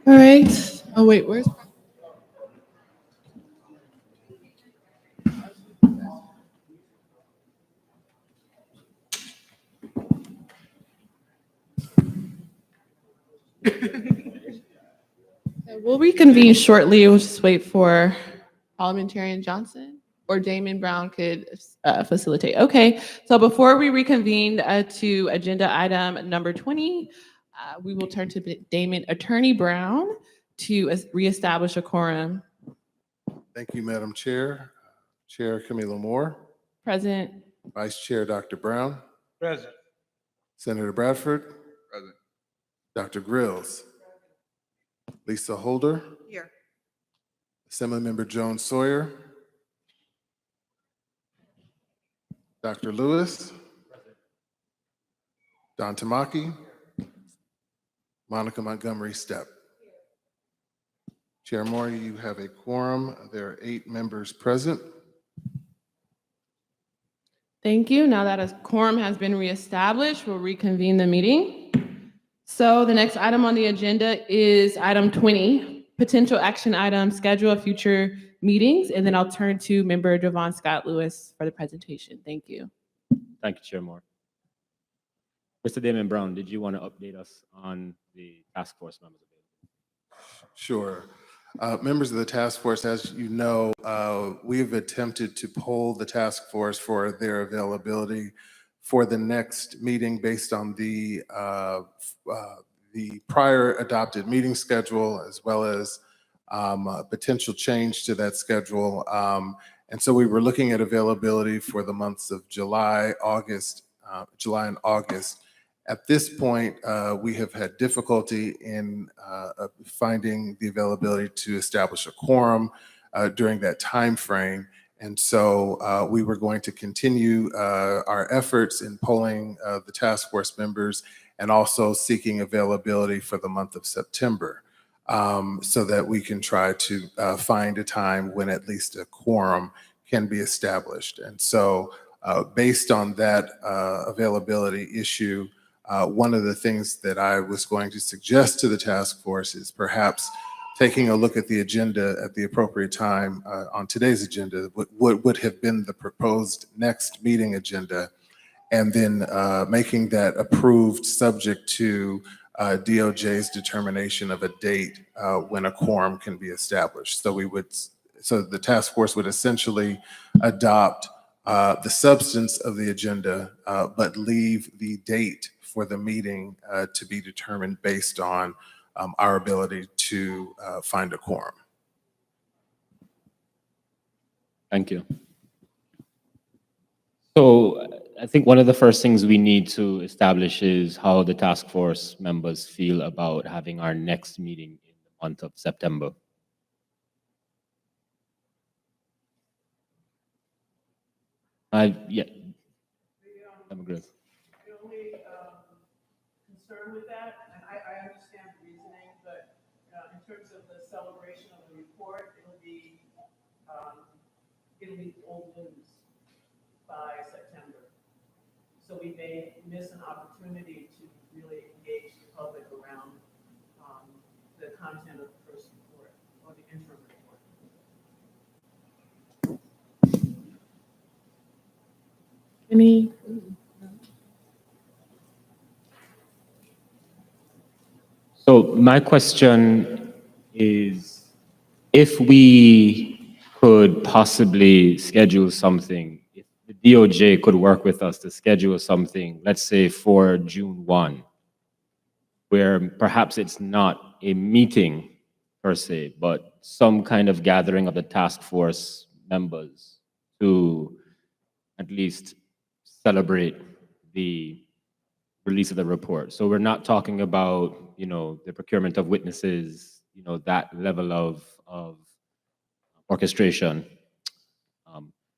All right. Oh, wait, where's? We'll reconvene shortly. We'll just wait for Parliamentarian Johnson or Damon Brown could facilitate. Okay, so before we reconvene to agenda item number 20, we will turn to Damon Attorney Brown to reestablish a quorum. Thank you, Madam Chair. Chair Camila Moore, Present. Vice Chair Dr. Brown, Present. Senator Bradford, Present. Dr. Grills, Lisa Holder, Here. Assemblymember Joan Sawyer, Dr. Lewis, Don Tamaki, Monica Montgomery Stepp. Chair Moore, you have a quorum. There are 8 members present. Thank you. Now that a quorum has been reestablished, we'll reconvene the meeting. So the next item on the agenda is item 20, potential action item, schedule of future meetings, and then I'll turn to member Javon Scott Lewis for the presentation. Thank you. Thank you, Chair Moore. Mr. Damon Brown, did you want to update us on the task force members available? Sure. Members of the task force, as you know, we have attempted to poll the task force for their availability for the next meeting based on the prior adopted meeting schedule, as well as a potential change to that schedule. And so we were looking at availability for the months of July and August. At this point, we have had difficulty in finding the availability to establish a quorum during that time frame. And so we were going to continue our efforts in polling the task force members and also seeking availability for the month of September so that we can try to find a time when at least a quorum can be established. And so based on that availability issue, one of the things that I was going to suggest to the task force is perhaps taking a look at the agenda at the appropriate time on today's agenda, what would have been the proposed next meeting agenda, and then making that approved subject to DOJ's determination of a date when a quorum can be established. So the task force would essentially adopt the substance of the agenda, but leave the date for the meeting to be determined based on our ability to find a quorum. Thank you. So I think one of the first things we need to establish is how the task force members feel about having our next meeting in the month of September. Yeah. I'm good. The only concern with that, and I understand the reasoning, but in terms of the celebration of the report, it'll be old news by September. So we may miss an opportunity to really engage the public around the content of the first report or the interim report. Any? So my question is, if we could possibly schedule something, if the DOJ could work with us to schedule something, let's say for June 1, where perhaps it's not a meeting per se, but some kind of gathering of the task force members to at least celebrate the release of the report. So we're not talking about, the procurement of witnesses, that level of orchestration,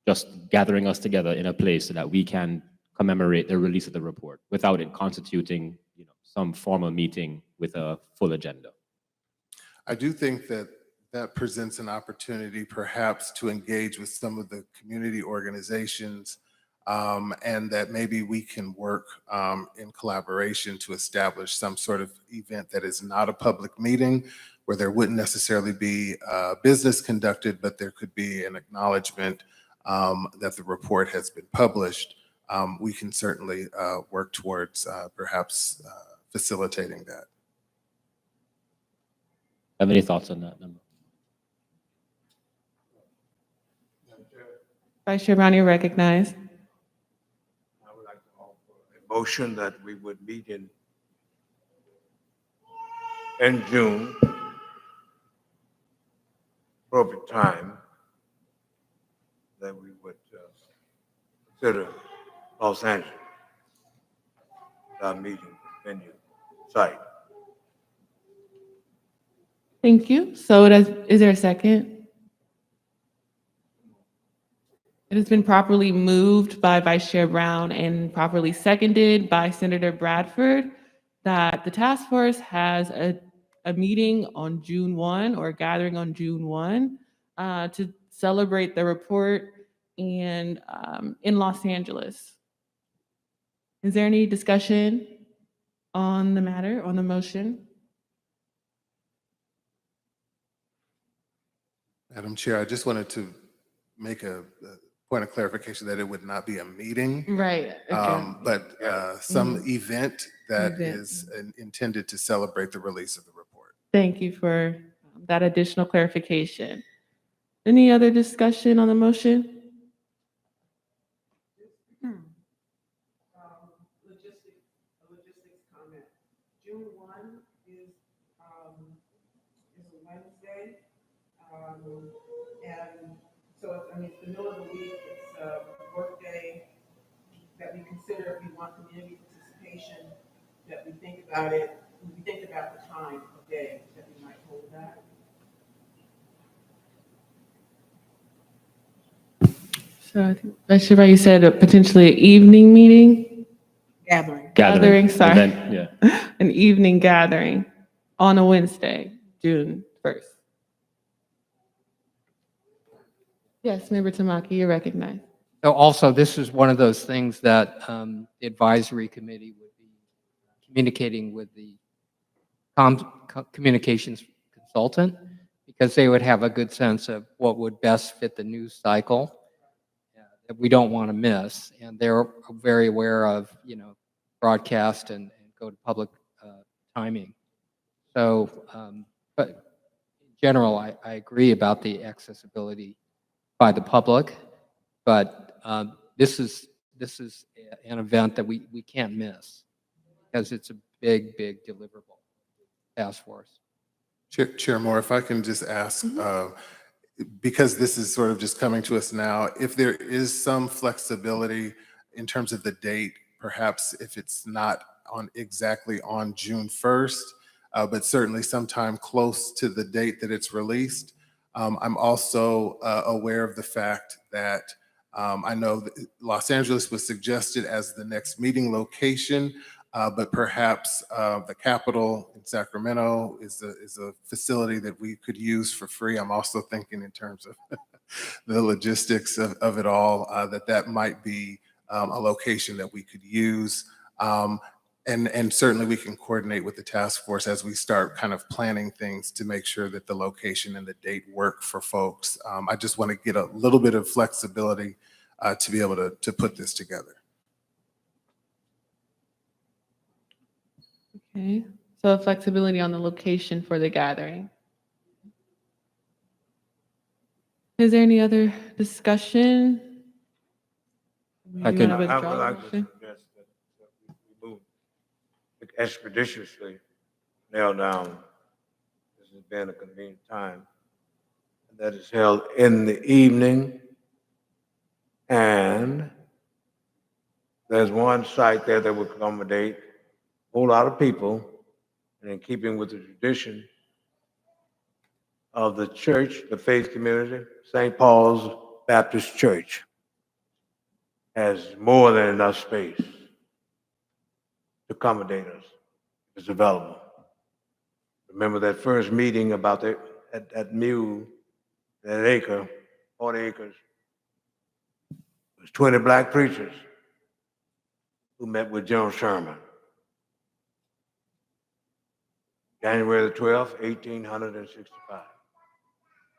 just gathering us together in a place so that we can commemorate the release of the report without it constituting, some formal meeting with a full agenda. I do think that that presents an opportunity perhaps to engage with some of the community organizations and that maybe we can work in collaboration to establish some sort of event that is not a public meeting, where there wouldn't necessarily be business conducted, but there could be an acknowledgement that the report has been published. We can certainly work towards perhaps facilitating that. Have any thoughts on that number? Vice Chair Brown, you're recognized. I would like to offer a motion that we would meet in June, appropriate time, that we would consider Los Angeles our meeting venue site. Thank you. So is there a second? It has been properly moved by Vice Chair Brown and properly seconded by Senator Bradford that the task force has a meeting on June 1 or a gathering on June 1 to celebrate the report and in Los Angeles. Is there any discussion on the matter, on the motion? Madam Chair, I just wanted to make a point of clarification that it would not be a meeting, Right. Okay. but some event that Event. is intended to celebrate the release of the report. Thank you for that additional clarification. Any other discussion on the motion? Logistics comment. June 1 is a Wednesday. And so, it's the middle of the week, it's a work day that we consider if we want community participation, that we think about it, we think about the time of day that we might hold that. So I think, Vice Chair, you said a potentially an evening meeting? Gathering. Gathering, sorry. Event, yeah. An evening gathering on a Wednesday, June 1st. Yes, Member Tamaki, you're recognized. So also, this is one of those things that the advisory committee would be communicating with the communications consultant, because they would have a good sense of what would best fit the news cycle that we don't want to miss. And they're very aware of, broadcast and go to public timing. So, but in general, I agree about the accessibility by the public, but this is an event that we can't miss because it's a big deliverable task force. Chair Moore, if I can just ask, because this is sort of just coming to us now, if there is some flexibility in terms of the date, perhaps if it's not exactly on June 1st, but certainly sometime close to the date that it's released. I'm also aware of the fact that I know that Los Angeles was suggested as the next meeting location, but perhaps the Capitol in Sacramento is a facility that we could use for free. I'm also thinking in terms of the logistics of it all, that might be a location that we could use. And certainly we can coordinate with the task force as we start kind of planning things to make sure that the location and the date work for folks. I just want to get a little bit of flexibility to be able to put this together. Okay, so flexibility on the location for the gathering. Is there any other discussion? I You could- wanna I withdraw would the like to motion? suggest that we move expeditiously nail down this has been a convenient time that is held in the evening, and there's one site there that would accommodate a whole lot of people, and in keeping with the tradition of the church, the faith community, St. Paul's Baptist Church has more than enough space to accommodate us. It's available. Remember that first meeting about that mule, that acre, 40 acres. It was 20 black preachers who met with General Sherman. January the 12th, 1865,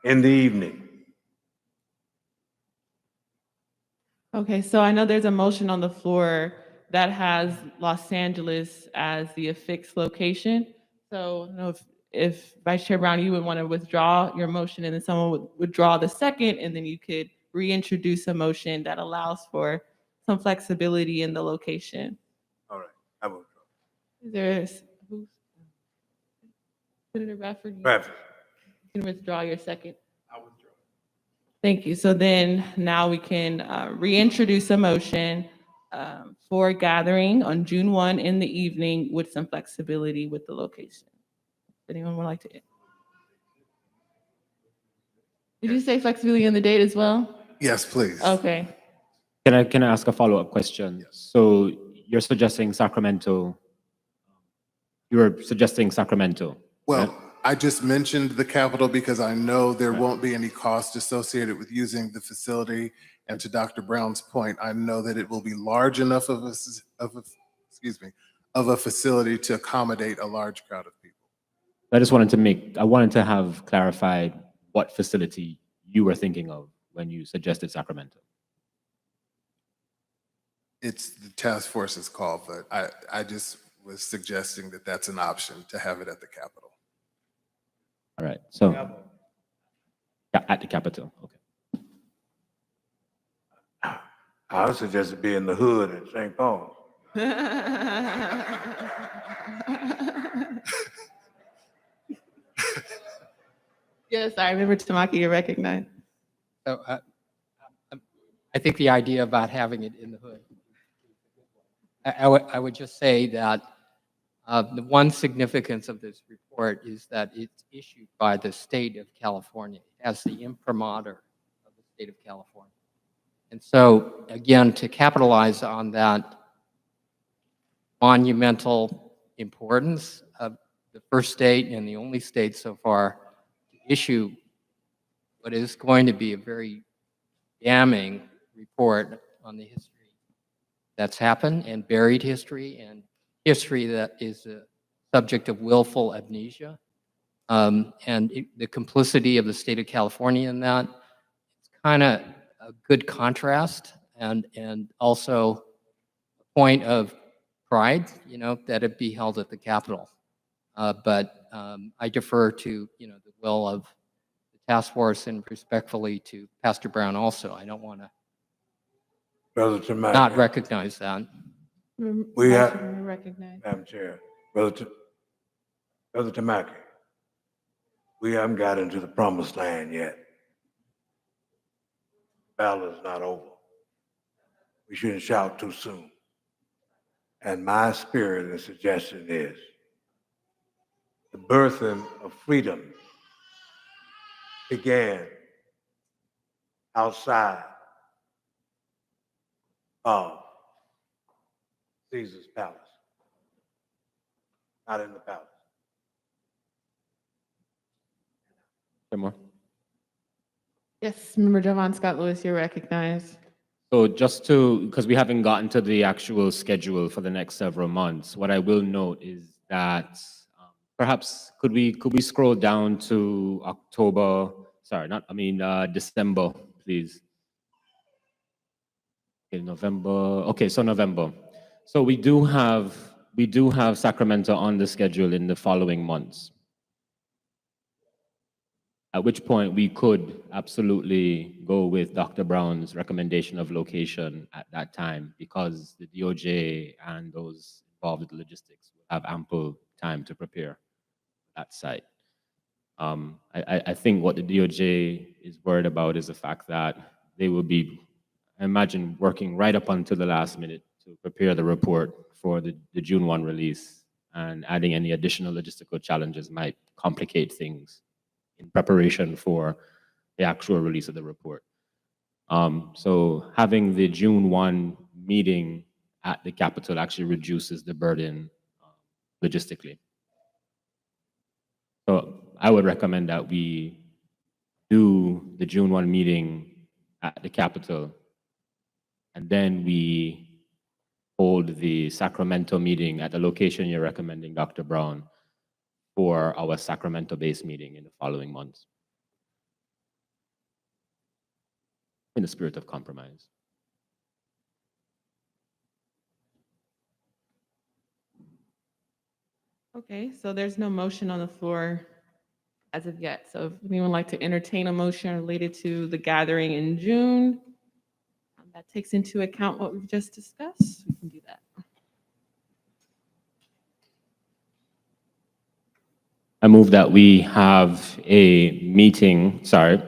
in the evening. Okay, so I know there's a motion on the floor that has Los Angeles as the affixed location. So I don't know if Vice Chair Brown, you would want to withdraw your motion and then someone would withdraw the second, and then you could reintroduce a motion that allows for some flexibility in the location. All right, I will. Is there, who's? Senator Bradford, you Bradford. can withdraw your second. Thank you. So then now we can reintroduce a motion for gathering on June 1 in the evening with some flexibility with the location. Anyone would like to? Did you say flexibility in the date as well? Yes, please. Okay. Can I ask a follow-up question? So you're suggesting Sacramento? You were suggesting Sacramento? Well, I just mentioned the Capitol because I know there won't be any cost associated with using the facility. And to Dr. Brown's point, I know that it will be large enough of a facility to accommodate a large crowd of people. I wanted to have clarified what facility you were thinking of when you suggested Sacramento. It's the task force's call, but I just was suggesting that that's an option to have it at the Capitol. All right, so yeah, at the Capitol, okay. I would suggest it be in the hood at St. Paul. Yes, I remember Tamaki, you're recognized. So I think the idea about having it in the hood, I would just say that the one significance of this report is that it's issued by the state of California. It has the imprimatur of the state of California. And so, again, to capitalize on that monumental importance of the first state and the only state so far to issue what is going to be a very damning report on the history that's happened and buried history and history that is a subject of willful amnesia, the complicity of the state of California in that. It's kind of a good contrast and also a point of pride, that it be held at the Capitol. But I defer to, the will of the task force and respectfully to Pastor Brown also. I don't want to Brother Tamaki. not recognize that. We have- Recognized. Madam Chair, Brother Tamaki, we haven't got into the promised land yet. The battle is not over. We shouldn't shout too soon. And my spirit and suggestion is the birthing of freedom began outside of Caesar's palace, not in the palace. Any more? Yes, Member Javon Scott Lewis, you're recognized. So because we haven't gotten to the actual schedule for the next several months, what I will note is that perhaps could we scroll down to December, please. Okay, November. Okay, so November. So we do have Sacramento on the schedule in the following months. At which point we could absolutely go with Dr. Brown's recommendation of location at that time, because the DOJ and those involved with the logistics will have ample time to prepare that site. I think what the DOJ is worried about is the fact that they will be, I imagine, working right up until the last minute to prepare the report for the June 1 release, and adding any additional logistical challenges might complicate things in preparation for the actual release of the report. So having the June 1 meeting at the Capitol actually reduces the burden logistically. So I would recommend that we do the June 1 meeting at the Capitol, and then we hold the Sacramento meeting at the location you're recommending, Dr. Brown, for our Sacramento-based meeting in the following months. In the spirit of compromise. Okay, so there's no motion on the floor as of yet. So if anyone would like to entertain a motion related to the gathering in June, that takes into account what we've just discussed, we can do that. I move that we have a meeting, sorry.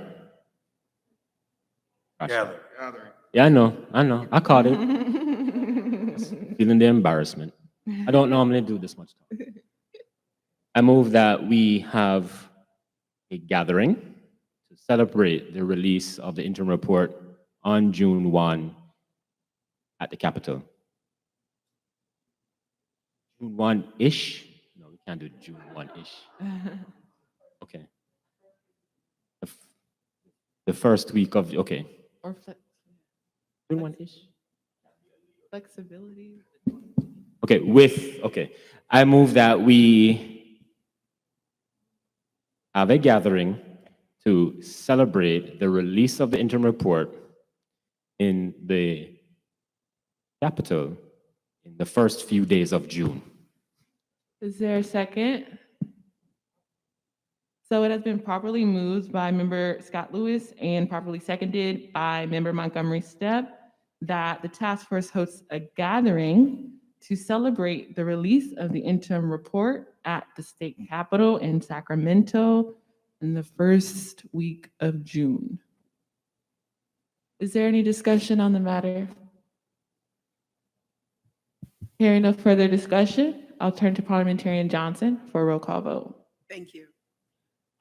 Gosh. Gather. Yeah, I know, I caught it. Feeling the embarrassment. I don't normally do this much talk. I move that we have a gathering to celebrate the release of the interim report on June 1 at the Capitol. June 1-ish? No, we can't do June 1-ish. Okay. The first week of, okay, Or June 1-ish? flexibility. Okay, I move that we have a gathering to celebrate the release of the interim report in the Capitol in the first few days of June. Is there a second? So it has been properly moved by Member Scott Lewis and properly seconded by Member Montgomery Stepp that the task force hosts a gathering to celebrate the release of the interim report at the state capitol in Sacramento in the first week of June. Is there any discussion on the matter? Hearing no further discussion, I'll turn to Parliamentarian Johnson for a roll call vote. Thank you.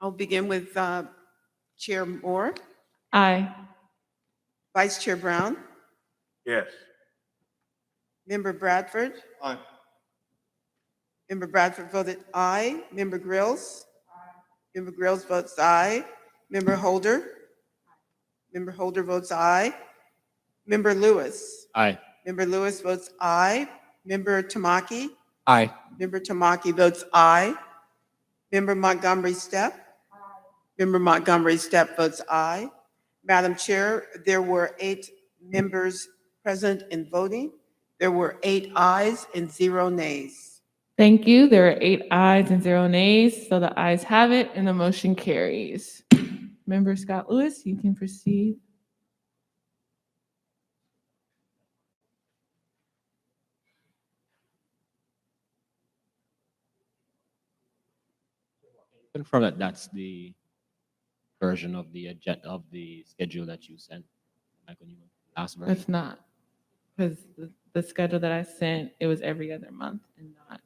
I'll begin with Chair Moore, Aye. Vice Chair Brown, Yes. Member Bradford. Aye. Member Bradford voted aye. Member Grills. Member Grills votes aye. Member Holder. Member Holder votes aye. Member Lewis. Aye. Member Lewis votes aye. Member Tamaki. Aye. Member Tamaki votes aye. Member Montgomery Stepp. Member Montgomery Stepp votes aye. Madam Chair, there were 8 members present and voting. There were 8 ayes and 0 nays. Thank you. There are 8 ayes and 0 nays, so the ayes have it and the motion carries. Member Scott Lewis, you can proceed. Confirm that that's the version of the agenda of the schedule that you sent. Like when you last version. It's not, because the schedule that I sent, it was every other month and not.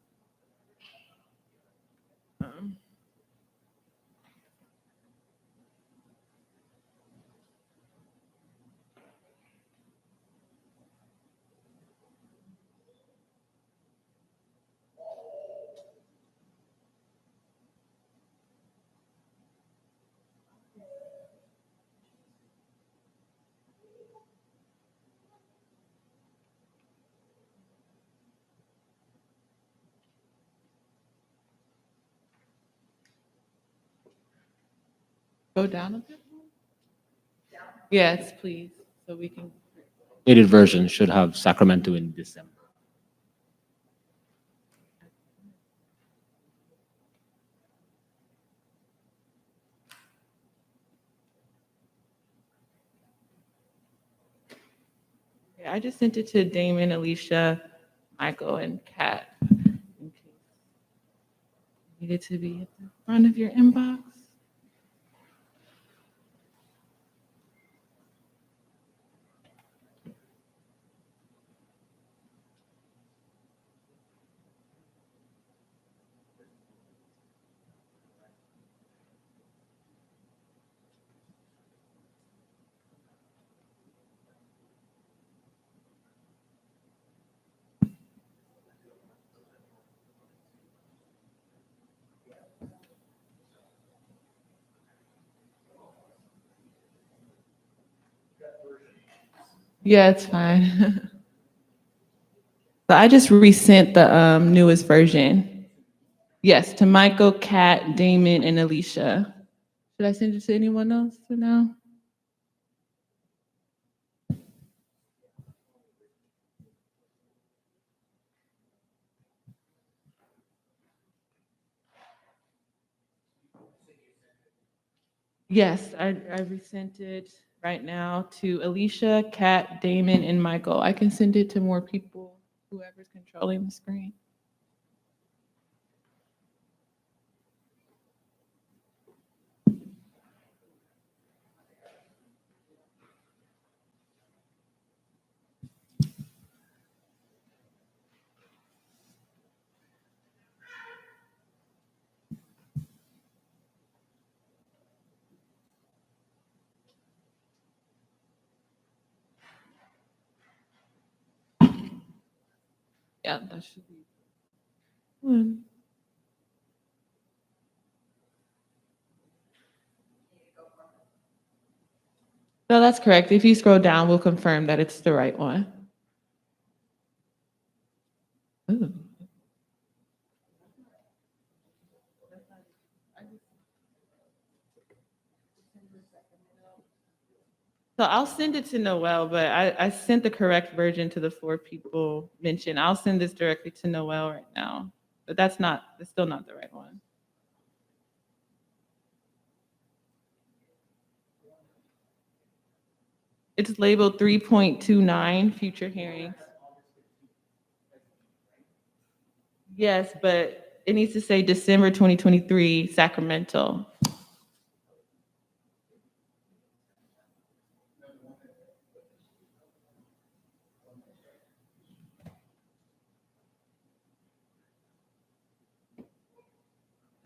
Go down a bit? Yes, please, so we can. Updated version should have Sacramento in December. Yeah, I just sent it to Damon, Alicia, Michael, and Kat. in case you Needed to be at the front of your inbox. Yeah, it's fine. So I just resent the newest version. Yes, to Michael, Kat, Damon, and Alicia. Should I send it to anyone else for now? Yes, I resent it right now to Alicia, Kat, Damon, and Michael. I can send it to more people, whoever's controlling the screen. Yeah, that should be one. No, that's correct. If you scroll down, we'll confirm that it's the right one. Ooh. So I'll send it to Noel, but I sent the correct version to the 4 people mentioned. I'll send this directly to Noel right now, but that's still not the right one. It's labeled 3.29 future hearings. Yes, but it needs to say December 2023 Sacramento.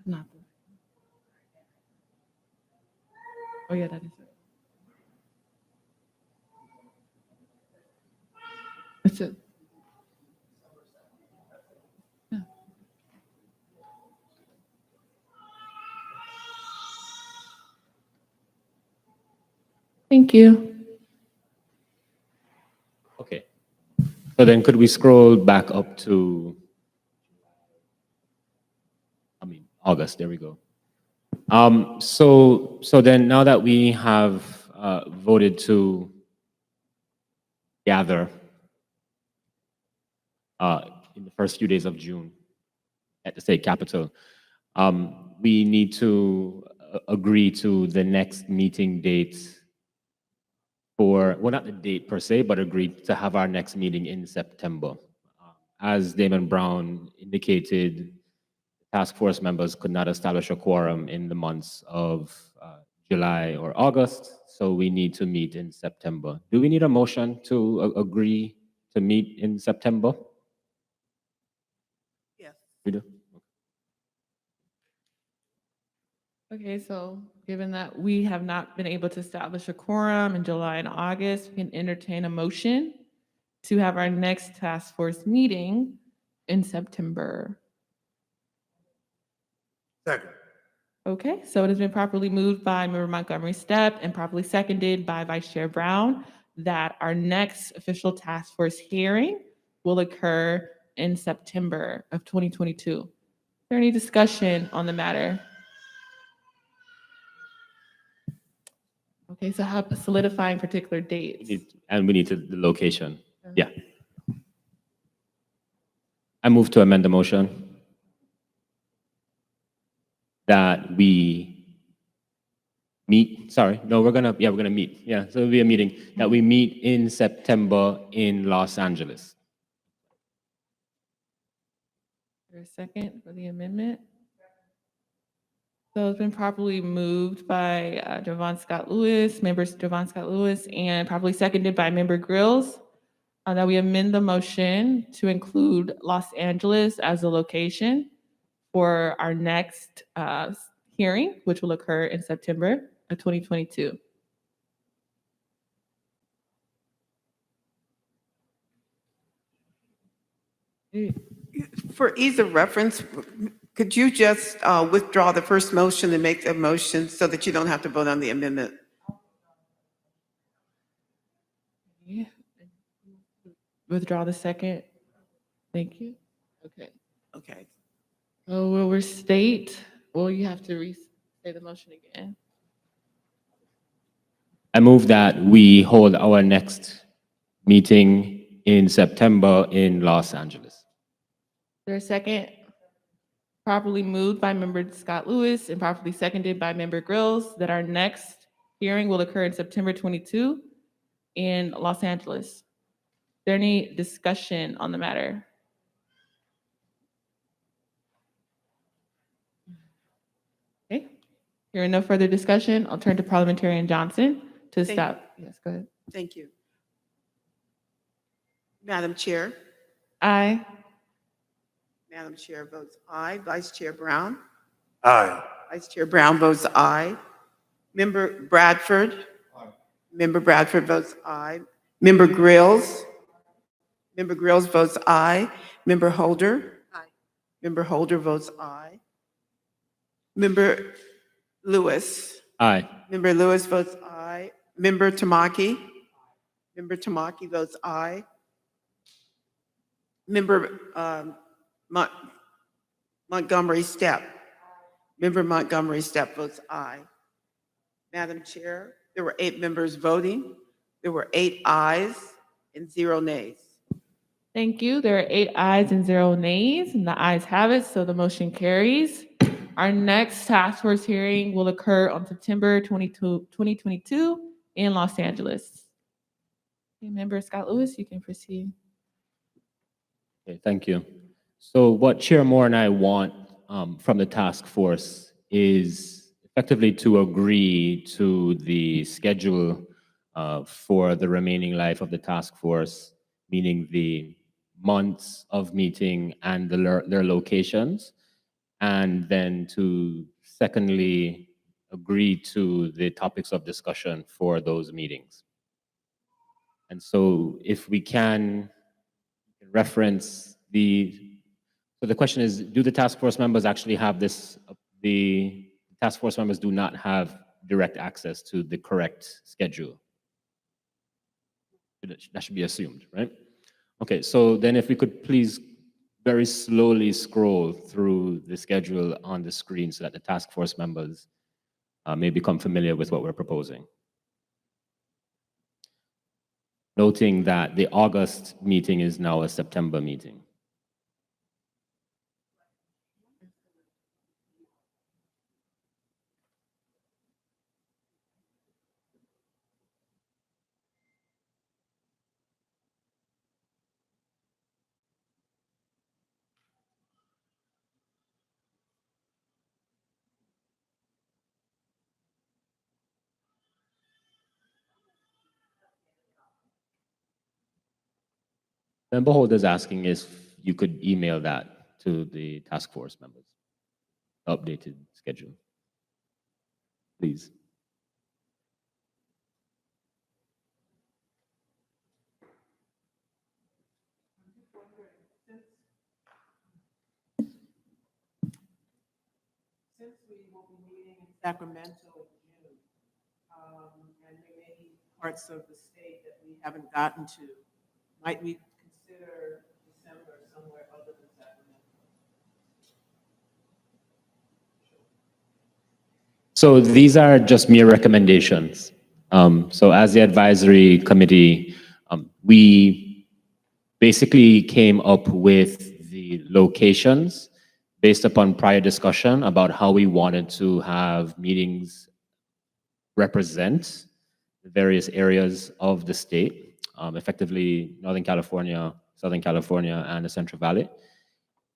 Not the, oh yeah, that is it. That's it. Yeah. Thank you. Okay. So then could we scroll back up to, August, there we go. So then now that we have voted to gather in the first few days of June at the state capitol, we need to agree to the next meeting date for, well, not the date per se, but agree to have our next meeting in September. As Damon Brown indicated, task force members could not establish a quorum in the months of July or August, so we need to meet in September. Do we need a motion to agree to meet in September? Yes. We do? Okay, so given that we have not been able to establish a quorum in July and August, we can entertain a motion to have our next task force meeting in September. Second. Okay, so it has been properly moved by Member Montgomery Stepp and properly seconded by Vice Chair Brown that our next official task force hearing will occur in September of 2022. Is there any discussion on the matter? Okay, so how solidifying particular dates? And we need the location. Yeah. I move to amend the motion that we meet, we're gonna meet. Yeah, so it'll be a meeting that we meet in September in Los Angeles. Is there a second for the amendment? So it's been properly moved by Javon Scott Lewis, members Javon Scott Lewis, and properly seconded by Member Grills that we amend the motion to include Los Angeles as a location for our next hearing, which will occur in September of 2022. For ease of reference, could you just withdraw the first motion and make a motion so that you don't have to vote on the amendment? Yeah. Withdraw the second. Thank you. Okay. Okay. Oh, will restate, well, you have to say the motion again. I move that we hold our next meeting in September in Los Angeles. Is there a second? Properly moved by member Scott Lewis and properly seconded by member Grills that our next hearing will occur in September 22 in Los Angeles. Is there any discussion on the matter? Okay, hearing no further discussion, I'll turn to Parliamentarian Johnson to Thank stop. Yes, go ahead. Thank you. Madam Chair, Aye. Madam Chair votes aye. Vice Chair Brown? Aye. Vice Chair Brown votes aye. Member Bradford? Member Bradford votes aye. Member Grills? Member Grills votes aye. Member Holder? Aye. Member Holder votes aye. Member Lewis? Aye. Member Lewis votes aye. Member Tamaki? Member Tamaki votes aye. Member Montgomery Steppe? Member Montgomery Steppe votes aye. Madam Chair, there were 8 members voting. There were 8 ayes and 0 nays. Thank you. There are 8 ayes and 0 nays, and the ayes have it, so the motion carries. Our next task force hearing will occur on September 22, 2022 in Los Angeles. Okay, Member Scott Lewis, you can proceed. Okay, thank you. So what Chair Moore and I want from the task force is effectively to agree to the schedule for the remaining life of the task force, meaning the months of meeting and their locations, and then to secondly agree to the topics of discussion for those meetings. And so if we can reference so the question is, do the task force members actually have this, the task force members do not have direct access to the correct schedule? That should be assumed, right? Okay, so then if we could please very slowly scroll through the schedule on the screen so that the task force members may become familiar with what we're proposing. Noting that the August meeting is now a September meeting. Member Holder's asking if you could email that to the task force members, updated schedule, please. Since we will be meeting in Sacramento in June, and there may be parts of the state that we haven't gotten to, might we consider December somewhere other than Sacramento? So these are just mere recommendations. So as the advisory committee, we basically came up with the locations based upon prior discussion about how we wanted to have meetings represent the various areas of the state, effectively Northern California, Southern California, and the Central Valley.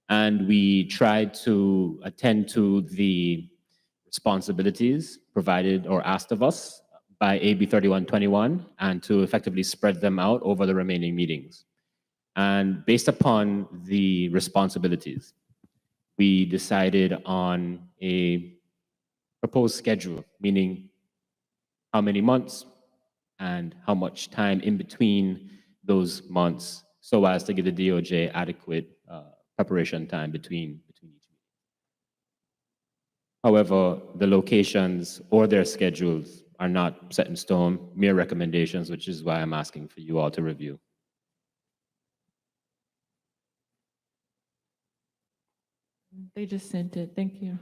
And we tried to attend to the responsibilities provided or asked of us by AB 3121 and to effectively spread them out over the remaining meetings. And based upon the responsibilities, we decided on a proposed schedule, meaning how many months and how much time in between those months so as to give the DOJ adequate preparation time between each meeting. However, the locations or their schedules are not set in stone, mere recommendations, which is why I'm asking for you all to review. They just sent it. Thank you.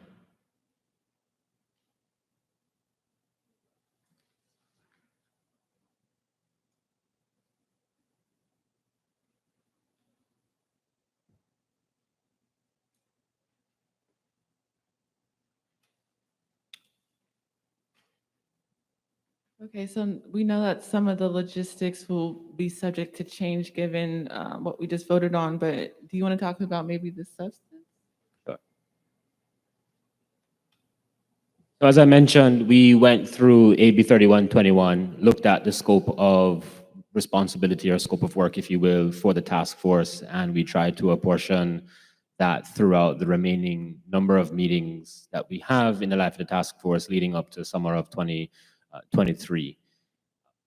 Okay, so we know that some of the logistics will be subject to change given what we just voted on, but do you want to talk about maybe the substance? So as I mentioned, we went through AB 3121, looked at the scope of responsibility or scope of work, if you will, for the task force, and we tried to apportion that throughout the remaining number of meetings that we have in the life of the task force leading up to summer of 2023.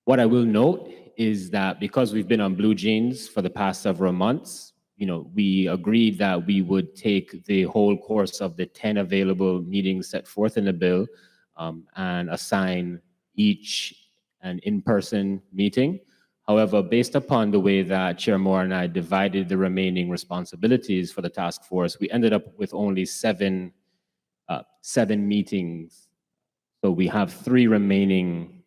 What I will note is that because we've been on Blue Jeans for the past several months, we agreed that we would take the whole course of the 10 available meetings set forth in the bill and assign each an in-person meeting. However, based upon the way that Chair Moore and I divided the remaining responsibilities for the task force, we ended up with only seven meetings. So we have 3 remaining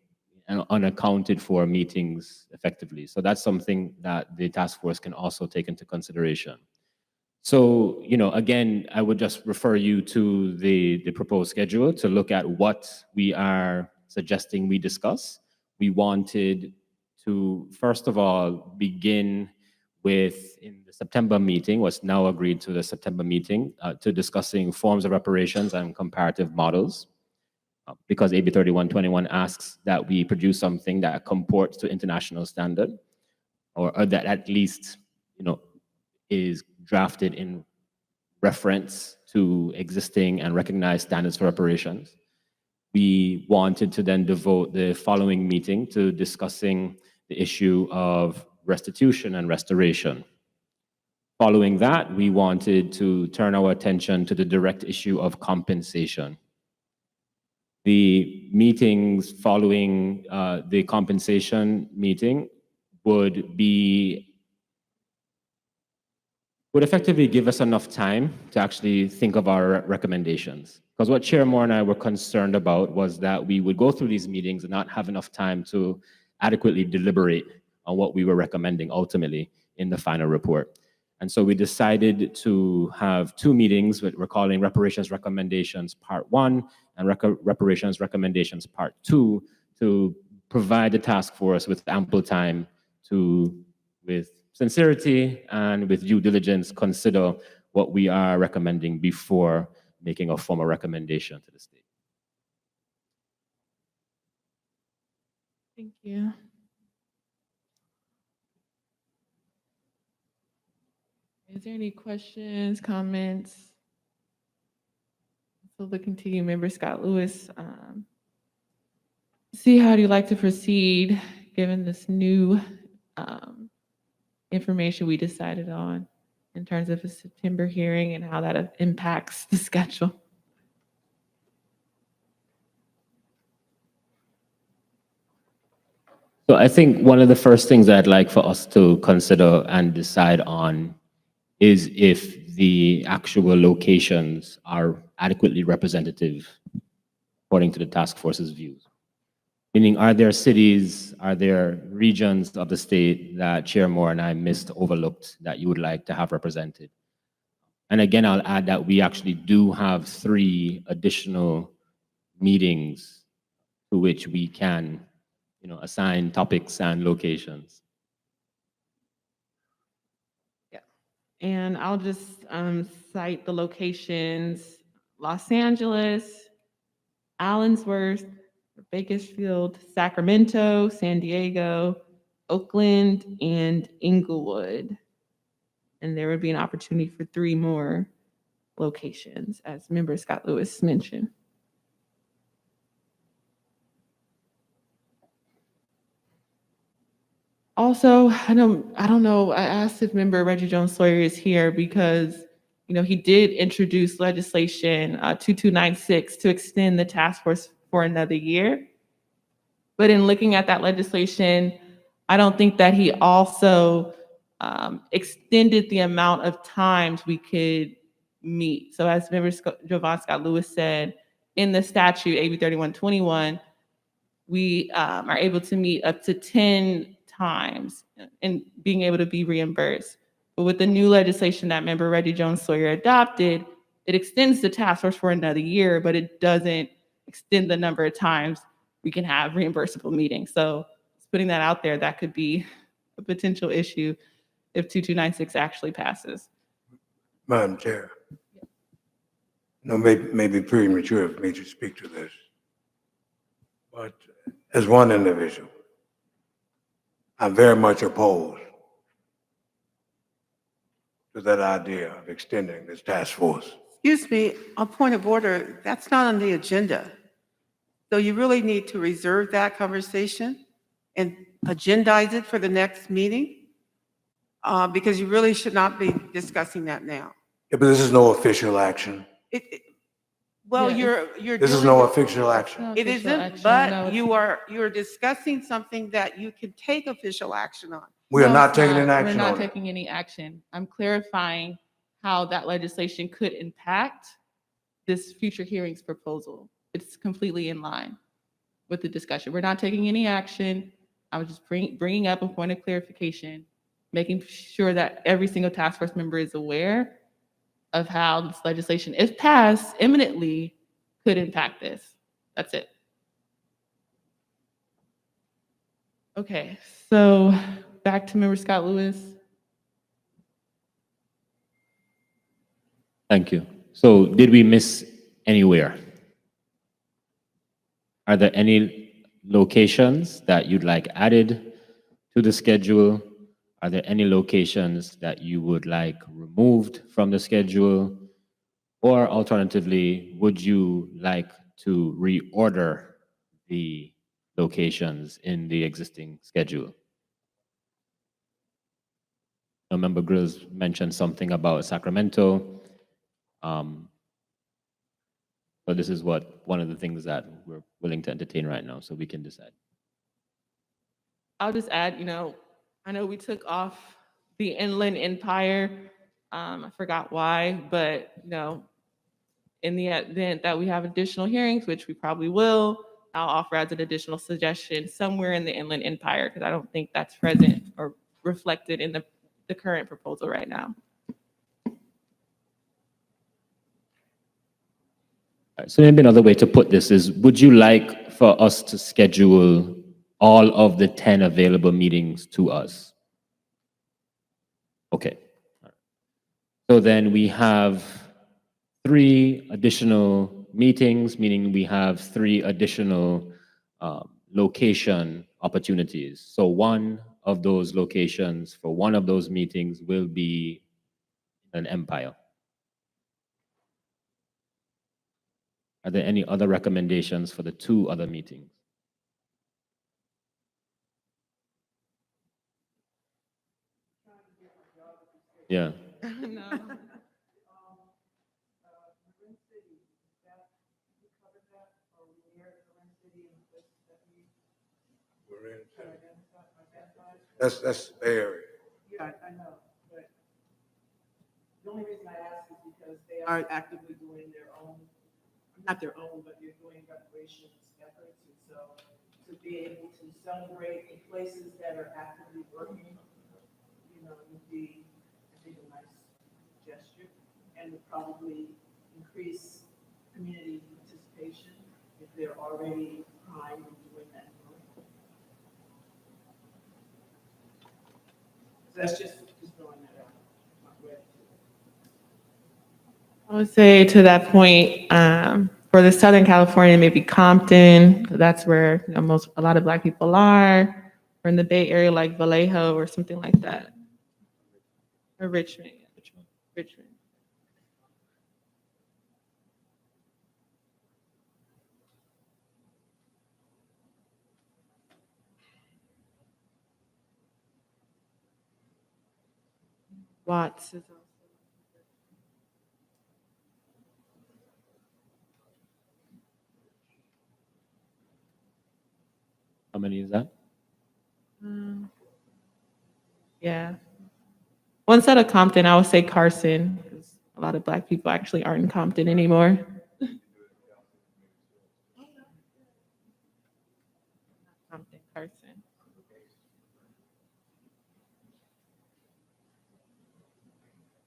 and unaccounted for meetings effectively. So that's something that the task force can also take into consideration. So, again, I would just refer you to the proposed schedule to look at what we are suggesting we discuss. We wanted to, first of all, begin with, in the September meeting, what's now agreed to the September meeting, to discussing forms of reparations and comparative models. Because AB 3121 asks that we produce something that comports to international standard, or that at least, is drafted in reference to existing and recognized standards for reparations. We wanted to then devote the following meeting to discussing the issue of restitution and restoration. Following that, we wanted to turn our attention to the direct issue of compensation. The meetings following the compensation meeting would effectively give us enough time to actually think of our recommendations. Because what Chair Moore and I were concerned about was that we would go through these meetings and not have enough time to adequately deliberate on what we were recommending ultimately in the final report. And so we decided to have 2 meetings, what we're calling Reparations Recommendations Part 1 and Reparations Recommendations Part 2, to provide the task force with ample time to, with sincerity and with due diligence, consider what we are recommending before making a formal recommendation to the state. Thank you. Is there any questions, comments? So looking to you, Member Scott Lewis. See, how do you like to proceed given this new information we decided on in terms of a September hearing and how that impacts the schedule? So I think one of the first things I'd like for us to consider and decide on is if the actual locations are adequately representative according to the task force's views. Meaning, are there cities, are there regions of the state that Chair Moore and I missed, overlooked, that you would like to have represented? And again, I'll add that we actually do have 3 additional meetings to which we can, assign topics and locations. And I'll just cite the locations: Los Angeles, Allensworth, Bakersfield, Sacramento, San Diego, Oakland, and Inglewood. And there would be an opportunity for 3 more locations, as Member Scott Lewis mentioned. Also, I don't know, I asked if Member Reggie Jones Sawyer is here because, he did introduce legislation 2296 to extend the task force for another year. But in looking at that legislation, I don't think that he also extended the amount of times we could meet. So as Member Jovan Scott Lewis said, in the statute, AB 3121, we are able to meet up to 10 times and being able to be reimbursed. But with the new legislation that Member Reggie Jones Sawyer adopted, it extends the task force for another year, but it doesn't extend the number of times we can have reimbursable meetings. So just putting that out there, that could be a potential issue if 2296 actually passes. Madam Chair. No, maybe premature for me to speak to this. But as one individual, I'm very much opposed to that idea of extending this task force. Excuse me, a point of order, that's not on the agenda. So you really need to reserve that conversation and agendize it for the next meeting, because you really should not be discussing that now. Yeah, but this is no official action. Well, Yeah, you're This is dealing no with- official action. No It official isn't, action, no, but it's- you're discussing something that you can take official action on. We are No, not it's taking an not. action We're not on it. taking any action. I'm clarifying how that legislation could impact this future hearings proposal. It's completely in line with the discussion. We're not taking any action. I was just bringing up a point of clarification, making sure that every single task force member is aware of how this legislation, if passed imminently, could impact this. That's it. Okay, so back to Member Scott Lewis. Thank you. So did we miss anywhere? Are there any locations that you'd like added to the schedule? Are there any locations that you would like removed from the schedule? Or alternatively, would you like to reorder the locations in the existing schedule? Now, Member Grills mentioned something about Sacramento. So this is one of the things that we're willing to entertain right now, so we can decide. I'll just add, I know we took off the Inland Empire. I forgot why, but, in the event that we have additional hearings, which we probably will, I'll offer as an additional suggestion somewhere in the Inland Empire, because I don't think that's present or reflected in the current proposal right now. All right, so maybe another way to put this is, would you like for us to schedule all of the 10 available meetings to us? Okay. All right. So then we have 3 additional meetings, meaning we have 3 additional location opportunities. So one of those locations for one of those meetings will be an Empire. Are there any other recommendations for the 2 other meetings? Yeah. No. That's the area. Yeah, I know, but the only reason I ask is because they are actively doing their own, not their own, but they're doing reparations efforts. And so to be able to celebrate the places that are actively working, would be, I think, a nice gesture and would probably increase community participation if they're already primed and doing that work. So that's just throwing that out. Not ready to. I would say to that point, for the Southern California, maybe Compton, that's where a lot of Black people are, or in the Bay Area, like Vallejo or something like that, or Richmond. Richmond. Watts is also. How many is that? Yeah. One set of Compton, I would say Carson, 'cause A lot of Black people actually aren't in Compton anymore. Compton, Carson.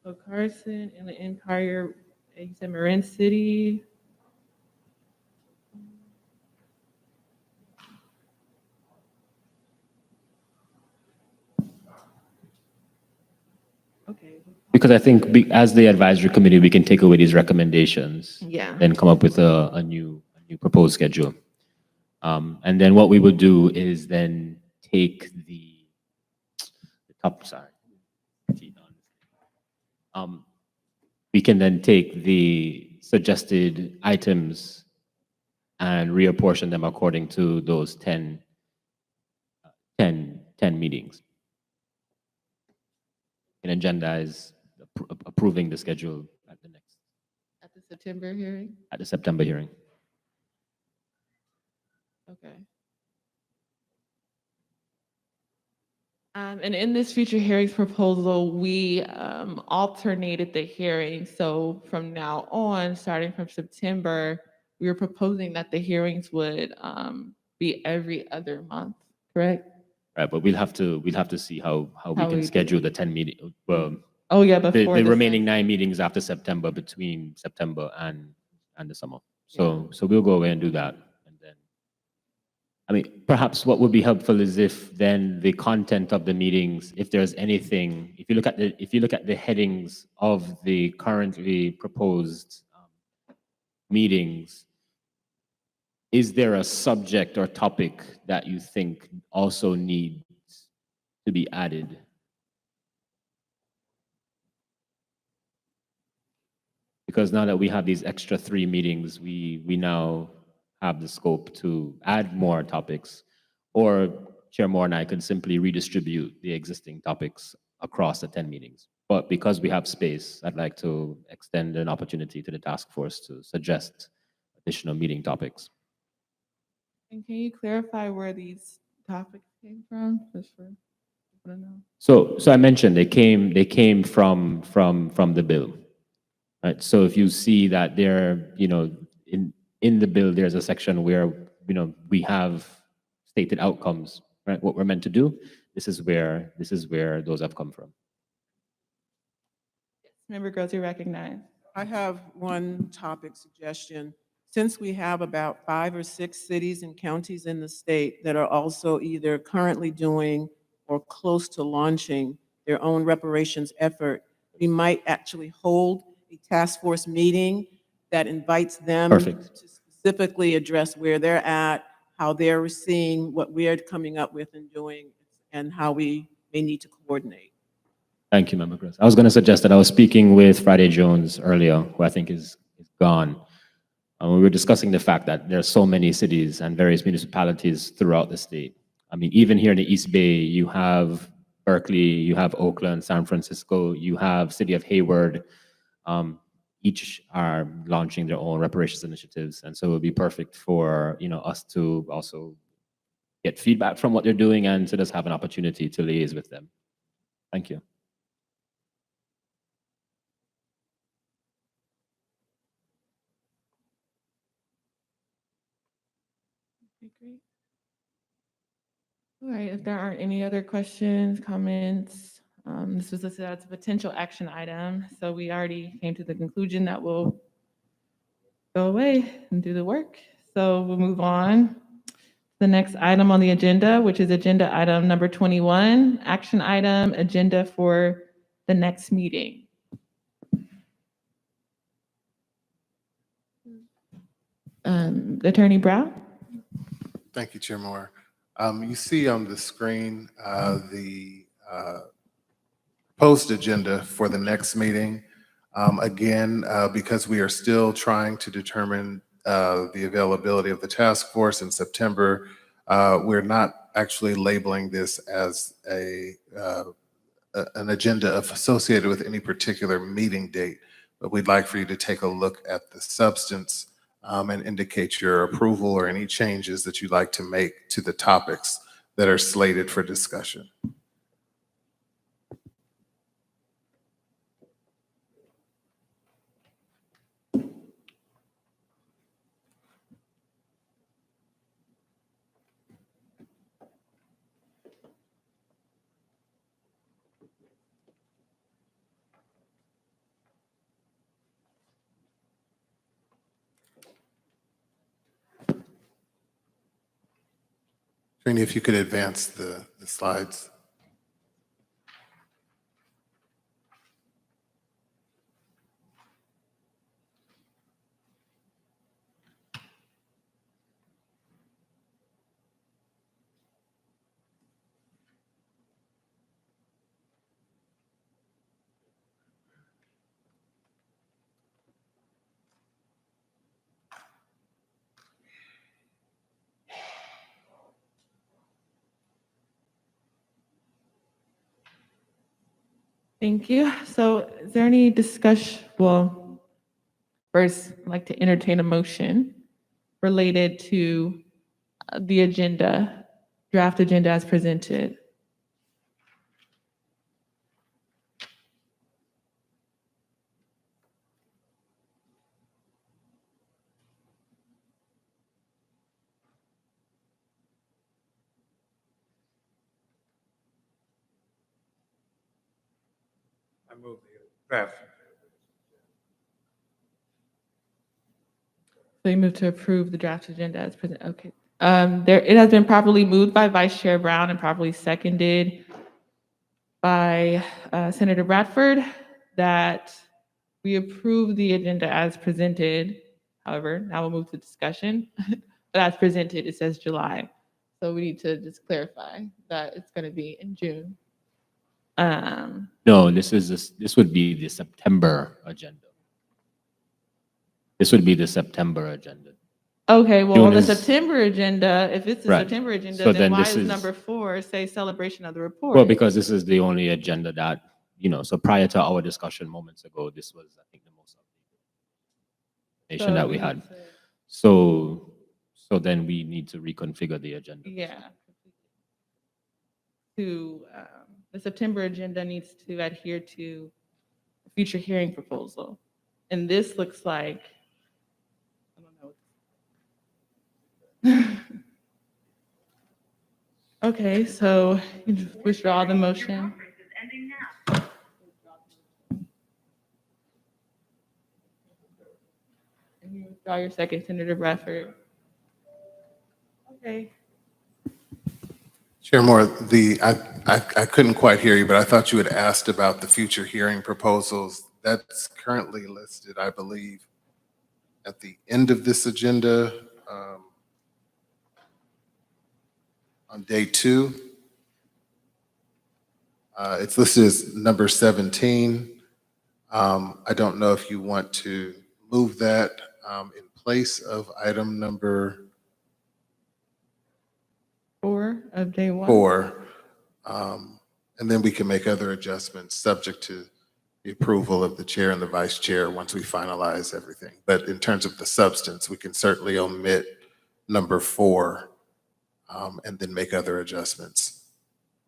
So Carson, and the Empire, you said Marin City. Okay, Because I think as the advisory committee, we can take away these recommendations. yeah. Then come up with a new proposed schedule. And then what we would do is then take the top, sorry. We can then take the suggested items and reapportion them according to those 10 meetings. And agendize approving the schedule at At the September hearing? at the September hearing. Okay. And in this future hearings proposal, we alternated the hearing. So from now on, starting from September, we were proposing that the hearings would be every other month, correct? Right, but we'll have to see how we How we can do schedule it. the 10 meeting, well, Oh, yeah, the before remaining 9 meetings after September, between September and the summer. So we'll go away and do that. And then, I mean, perhaps what would be helpful is if then the content of the meetings, if there's anything, if you look at the headings of the currently proposed meetings, is there a subject or topic that you think also needs to be added? Because now that we have these extra 3 meetings, we now have the scope to add more topics, or Chair Moore and I could simply redistribute the existing topics across the 10 meetings. But because we have space, I'd like to extend an opportunity to the task force to suggest additional meeting topics. And can you clarify where these topics came from? Just for people to know. So I mentioned they came from the bill, right? So if you see that there, in the bill, there's a section where, we have stated outcomes, right? What we're meant to do. This is where those have come from. Member Gross, you recognize. I have one topic suggestion. Since we have about 5 or 6 cities and counties in the state that are also either currently doing or close to launching their own reparations effort, we might actually hold a task force meeting that invites them Perfect. to specifically address where they're at, how they're seeing what we're coming up with and doing, and how we may need to coordinate. Thank you, Member Gross. I was going to suggest that I was speaking with Friday Jones earlier, who I think is gone. We were discussing the fact that there are so many cities and various municipalities throughout the state. I mean, even here in the East Bay, you have Berkeley, you have Oakland, San Francisco, you have City of Hayward. Each are launching their own reparations initiatives. And so it would be perfect for us to also get feedback from what they're doing and to just have an opportunity to liaise with them. Thank you. Okay, great. All right, if there aren't any other questions, comments, this was listed as a potential action item. So we already came to the conclusion that we'll go away and do the work. So we'll move on. The next item on the agenda, which is agenda item number 21, action item, agenda for the next meeting. Attorney Brown? Thank you, Chair Moore. You see on the screen the post agenda for the next meeting. Again, because we are still trying to determine the availability of the task force in September, we're not actually labeling this as an agenda associated with any particular meeting date, but we'd like for you to take a look at the substance and indicate your approval or any changes that you'd like to make to the topics that are slated for discussion. Trini, if you could advance the slides. Thank you. So is there any discussion? Well, first, I'd like to entertain a motion related to the agenda, draft agenda as presented. I move the draft. So you move to approve the draft agenda as presented. Okay. It has been properly moved by Vice Chair Brown and properly seconded by Senator Bradford that we approve the agenda as presented. However, now we'll move to discussion. But as presented, it says July. So we need to just clarify that it's going to be in June. No, this would be the September agenda. This would be the September agenda. Okay, well, June on the is- September agenda, if it's the Right. September agenda, So then then why this is is- number 4 say celebration of the report? Well, because this is the only agenda that, so prior to our discussion moments ago, this was, I think, the most updated information that we need had. to- So then we need to reconfigure the agenda. Yeah. The September agenda needs to adhere to the future hearing proposal. And this looks like, I don't know. Okay, so you just withdraw the motion. And you withdraw your second, Senator Bradford. Okay. Chair Moore, I couldn't quite hear you, but I thought you had asked about the future hearing proposals. That's currently listed, I believe, at the end of this agenda, on day 2. It's listed as number 17. I don't know if you want to move that in place of item number 4 of day 1. 4. And then we can make other adjustments subject to the approval of the chair and the vice chair once we finalize everything. But in terms of the substance, we can certainly omit number 4 and then make other adjustments.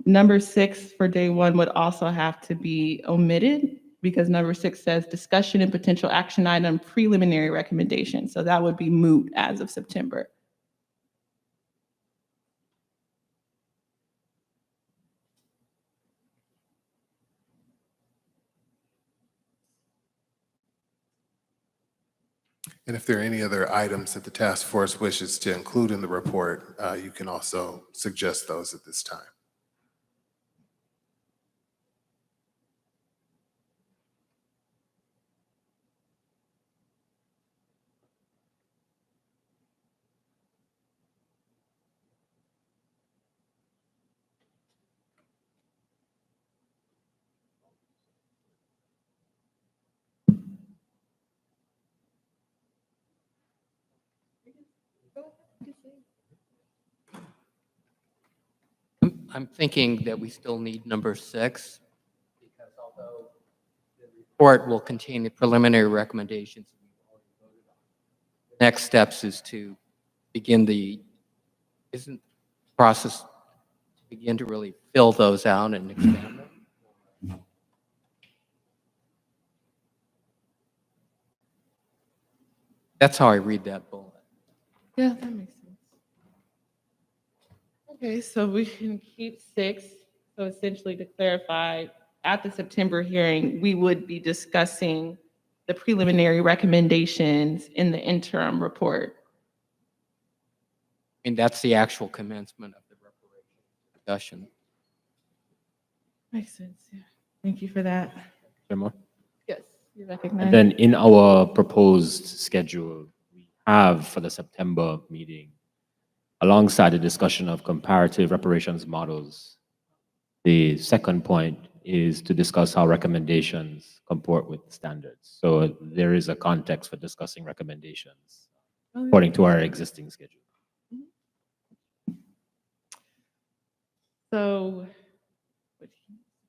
Number 6 for day 1 would also have to be omitted because number 6 says discussion and potential action item preliminary recommendation. So that would be moot as of September. And if there are any other items that the task force wishes to include in the report, you can also suggest those at this time. I'm thinking that we still need number 6, because although the report will contain the preliminary recommendations we've already voted on, the next steps is to begin isn't the process to begin to really fill those out and expand them? That's how I read that bullet. Yeah, that makes sense. Okay, so we can keep 6. So essentially to clarify, at the September hearing, we would be discussing the preliminary recommendations in the interim report. I mean, that's the actual commencement of the reparation discussion. Makes sense, yeah. Thank you for that. Chair Moore? Yes, you And recognize. then in our proposed schedule, we have for the September meeting, alongside the discussion of comparative reparations models, the second point is to discuss how recommendations comport with standards. So there is a context for discussing recommendations according to our existing schedule. So, we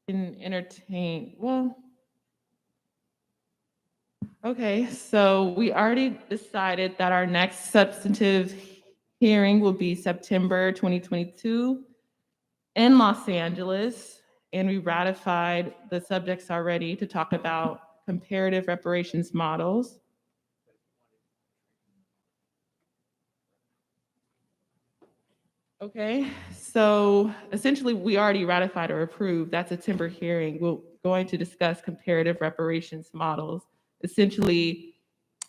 can entertain, well, okay, so we already decided that our next substantive hearing will be September 2022 in Los Angeles, and we ratified the subjects already to talk about comparative reparations models. Okay, so essentially, we already ratified or approved that September hearing. We're going to discuss comparative reparations models, essentially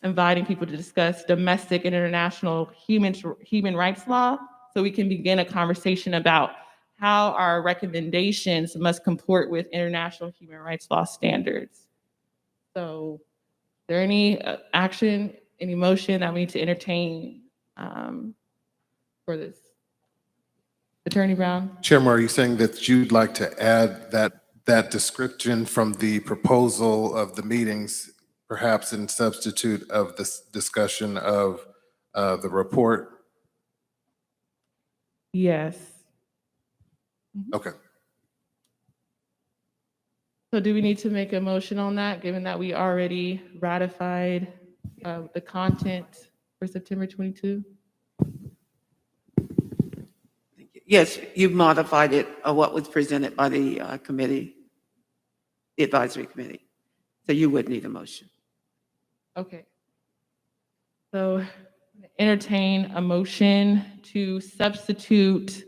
inviting people to discuss domestic and international human rights law, so we can begin a conversation about how our recommendations must comport with international human rights law standards. So, is there any action, any motion that we need to entertain for this? Attorney Brown? Chair Moore, are you saying that you'd like to add that description from the proposal of the meetings, perhaps in substitute of this discussion of the report? Yes. Okay. So do we need to make a motion on that, given that we already ratified the content for September 22? Yes, you've modified it, what was presented by the committee, the advisory committee. So you would need a motion. Okay. So entertain a motion to substitute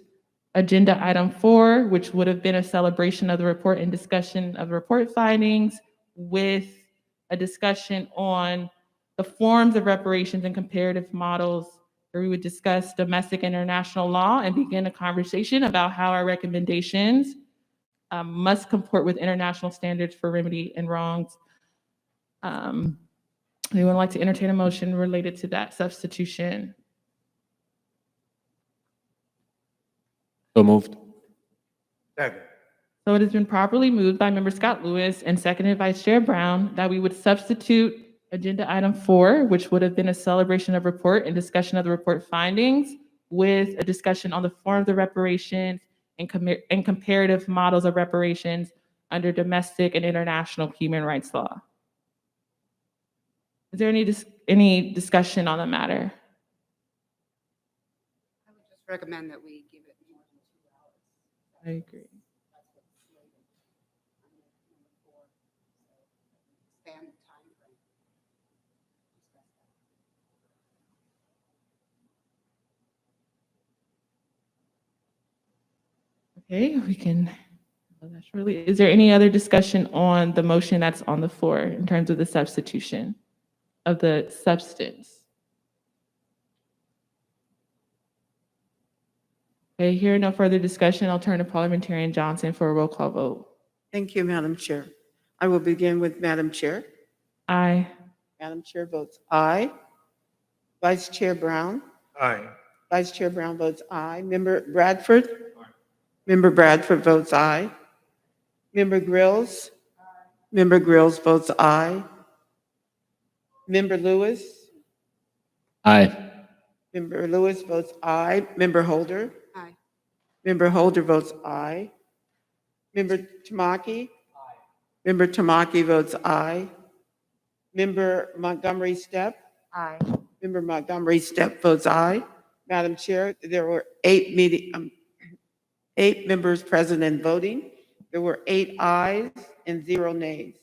agenda item 4, which would have been a celebration of the report and discussion of report findings, with a discussion on the forms of reparations and comparative models, where we would discuss domestic and international law and begin a conversation about how our recommendations must comport with international standards for remedy and wrongs. Anyone like to entertain a motion related to that substitution? So moved. Second. So it has been properly moved by Member Scott Lewis and seconded Vice Chair Brown that we would substitute agenda item 4, which would have been a celebration of report and discussion of the report findings, with a discussion on the form of the reparations and comparative models of reparations under domestic and international human rights law. Is there any discussion on the matter? I would just recommend that we give it more than 2 hours. I agree. That's what's slated on number 4. So expand the time frame. Discuss that. Okay, we can. Is there any other discussion on the motion that's on the floor in terms of the substitution of the substance? Okay, hearing no further discussion, I'll turn to Parliamentarian Johnson for a roll call vote. Thank you, Madam Chair. I will begin with Madam Chair. Aye. Madam Chair votes aye. Vice Chair Brown? Aye. Vice Chair Brown votes aye. Member Bradford? Member Bradford votes aye. Member Grills? Member Grills votes aye. Member Lewis? Aye. Member Lewis votes aye. Member Holder? Aye. Member Holder votes aye. Member Tamaki? Member Tamaki votes aye. Member Montgomery Steppe? Aye. Member Montgomery Steppe votes aye. Madam Chair, there were 8 members present and voting. There were 8 ayes and 0 nays.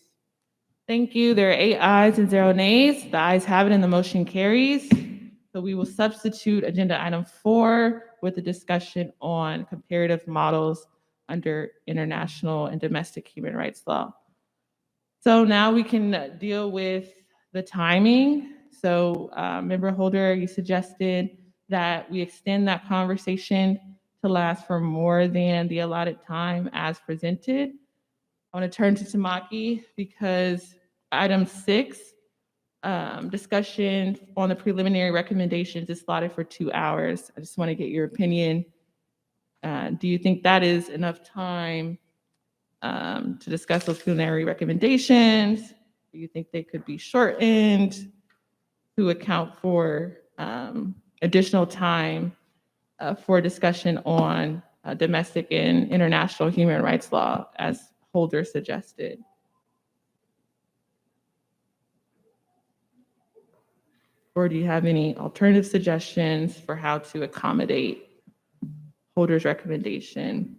Thank you. There are 8 ayes and 0 nays. The ayes have it and the motion carries. So we will substitute agenda item 4 with a discussion on comparative models under international and domestic human rights law. So now we can deal with the timing. So Member Holder, you suggested that we extend that conversation to last for more than the allotted time as presented. I want to turn to Tamaki because item 6, discussion on the preliminary recommendations is slotted for 2 hours. I just want to get your opinion. Do you think that is enough time to discuss those preliminary recommendations? Do you think they could be shortened to account for additional time for discussion on domestic and international human rights law, as Holder suggested? Or do you have any alternative suggestions for how to accommodate Holder's recommendation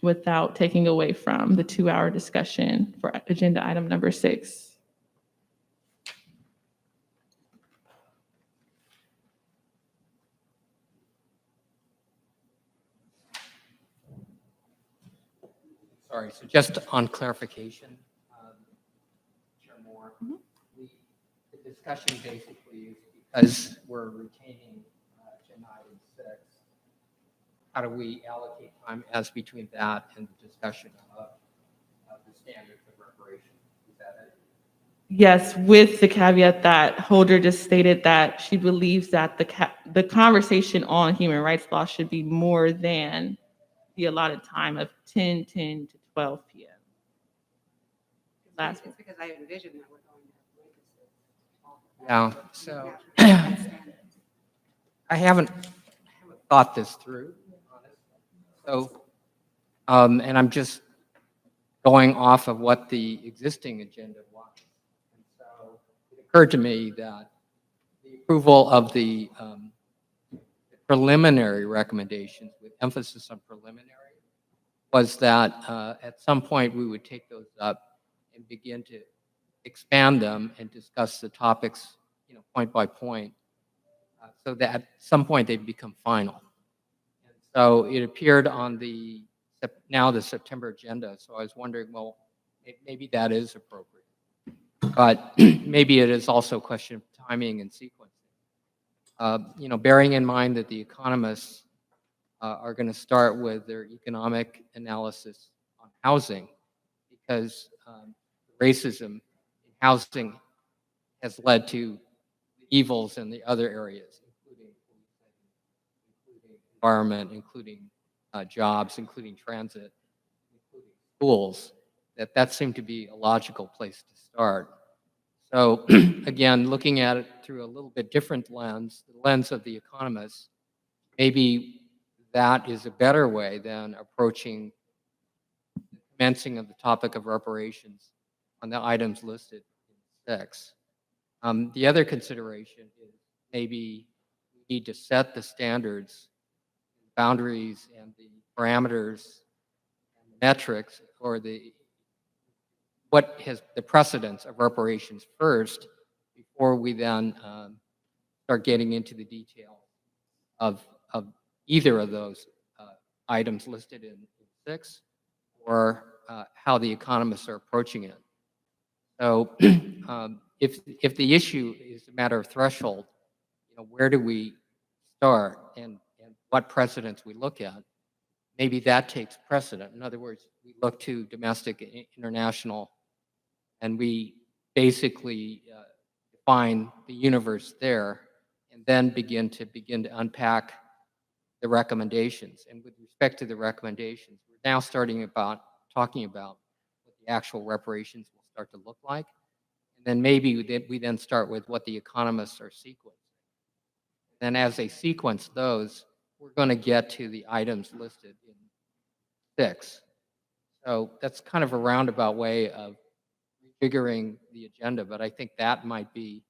without taking away from the 2-hour discussion for agenda item number 6? Sorry, so just on clarification, Chair Moore, the discussion basically is because we're retaining agenda item 6, how do we allocate time as between that and the discussion of the standards of reparation? Is that it? Yes, with the caveat that Holder just stated that she believes that the conversation on human rights law should be more than the allotted time of 10:10 to 12 p.m. Last It's because I envisioned that we're going to. Yeah, so Standards. I haven't thought this through, honestly. So, and I'm just going off of what the existing agenda was. And so it occurred to me that the approval of the preliminary recommendations with emphasis on preliminary was that at some point we would take those up and begin to expand them and discuss the topics, point by point, so that at some point they become final. And so it appeared on the September agenda. So I was wondering, well, maybe that is appropriate, but maybe it is also a question of timing and sequencing. Bearing in mind that the economists are going to start with their economic analysis on housing, because racism in housing has led to evils in the other areas, including environment, including jobs, including transit, including schools, that seemed to be a logical place to start. So again, looking at it through a little bit different lens, the lens of the economists, maybe that is a better way than approaching the commencing of the topic of reparations on the items listed in 6. The other consideration is maybe we need to set the standards, boundaries, and the parameters, and metrics, or what has the precedence of reparations first before we then start getting into the detail of either of those items listed in 6, or how the economists are approaching it. So if the issue is a matter of threshold, where do we start and what precedents we look at, maybe that takes precedent. In other words, we look to domestic and international, and we basically define the universe there, and then begin to unpack the recommendations. And with respect to the recommendations, we're now talking about what the actual reparations will start to look like. And then maybe we then start with what the economists are sequencing. Then as they sequence those, we're going to get to the items listed in 6. So that's kind of a roundabout way of refiguring the agenda, but I think that might be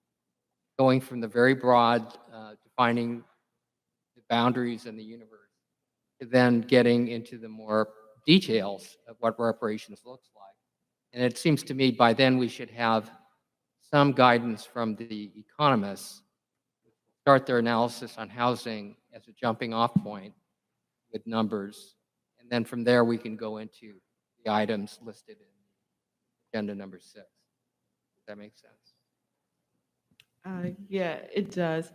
going from the very broad, defining the boundaries in the universe, to then getting into the more details of what reparations looks like. And it seems to me by then we should have some guidance from the economists, start their analysis on housing as a jumping off point with numbers, and And then from there, we can go into the items listed in agenda number 6. Does that make sense? Yeah, it does.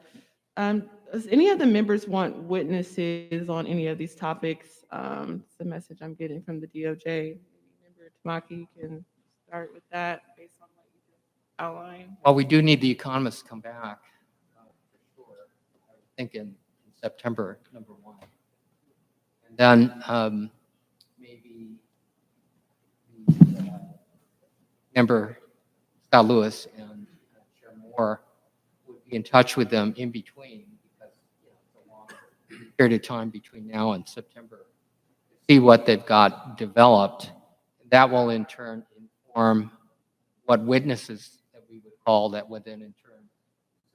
Does any of the members want witnesses on any of these topics? It's the message I'm getting from the DOJ. Member Tamaki can start with that based on what you just outlined. Well, we do need the economists to come back, for sure. I was thinking in September, number 1. And then maybe member Scott Lewis and Chair Moore would be in touch with them in between, because it's a long period of time between now and September, to see what they've got developed. That will in turn inform what witnesses that we would call, that would then in turn